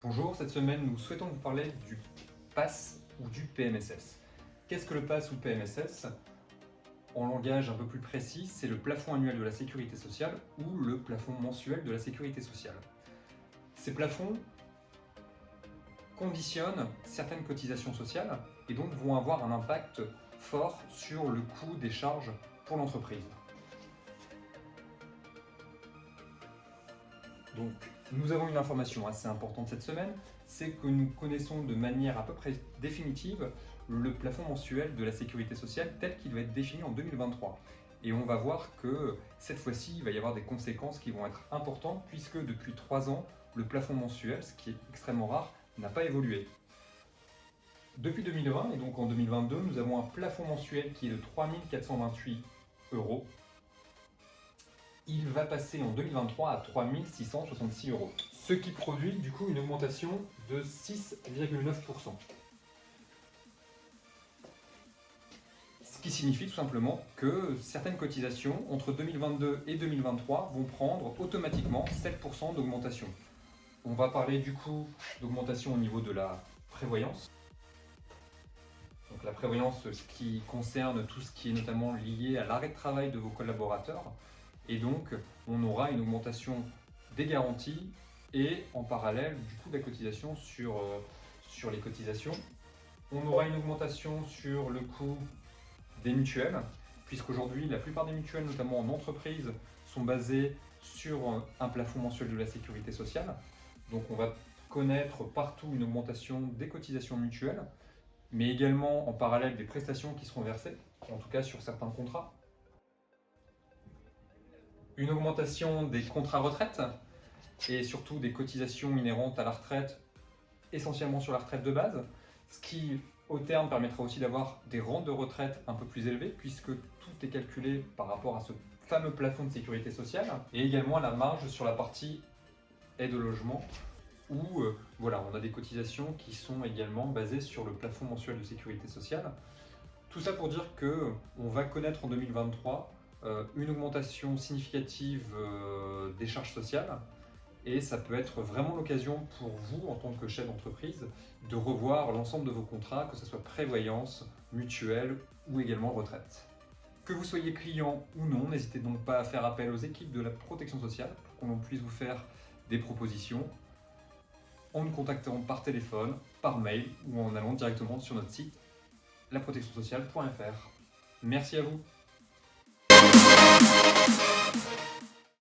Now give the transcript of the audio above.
Bonjour, cette semaine nous souhaitons vous parler du PASS ou du PMSS. Qu'est-ce que le PASS ou PMSS? En langage un peu plus précis, c'est le plafond annuel de la sécurité sociale ou le plafond mensuel de la sécurité sociale. Ces plafonds conditionnent certaines cotisations sociales et donc vont avoir un impact fort sur le coût des charges pour l'entreprise. Donc, nous avons une information assez importante cette semaine, c'est que nous connaissons de manière à peu près définitive le plafond mensuel de la sécurité sociale tel qu'il va être défini en 2023. Et on va voir que cette fois-ci, il va y avoir des conséquences qui vont être importantes puisque depuis 3 ans, le plafond mensuel, ce qui est extrêmement rare, n'a pas évolué. Depuis 2020 et donc en 2022, nous avons un plafond mensuel qui est de 3 428 €. Il va passer en 2023 à 3 666 €, ce qui produit du coup une augmentation de 6,9%. Ce qui signifie tout simplement que certaines cotisations entre 2022 et 2023 vont prendre automatiquement 7% d'augmentation. On va parler du coup d'augmentation au niveau de la prévoyance. Donc la prévoyance, ce qui concerne tout ce qui est notamment lié à l'arrêt de travail de vos collaborateurs. Et donc, on aura une augmentation des garanties et en parallèle du coût de la cotisation sur les cotisations. On aura une augmentation sur le coût des mutuelles, puisqu'aujourd'hui, la plupart des mutuelles, notamment en entreprise, sont basées sur un plafond mensuel de la sécurité sociale. Donc, on va connaître partout une augmentation des cotisations mutuelles, mais également en parallèle des prestations qui seront versées, en tout cas sur certains contrats. Une augmentation des contrats retraite et surtout des cotisations inhérentes à la retraite, essentiellement sur la retraite de base, ce qui au terme permettra aussi d'avoir des rentes de retraite un peu plus élevées puisque tout est calculé par rapport à ce fameux plafond de sécurité sociale et également à la marge sur la partie aide au logement où voilà, on a des cotisations qui sont également basées sur le plafond mensuel de sécurité sociale. Tout ça pour dire qu'on va connaître en 2023 une augmentation significative des charges sociales et ça peut être vraiment l'occasion pour vous, en tant que chef d'entreprise, de revoir l'ensemble de vos contrats, que ce soit prévoyance, mutuelle ou également retraite. Que vous soyez client ou non, n'hésitez donc pas à faire appel aux équipes de la protection sociale pour qu'on puisse vous faire des propositions en nous contactant par téléphone, par mail ou en allant directement sur notre site laprotectionsociale.fr. Merci à vous.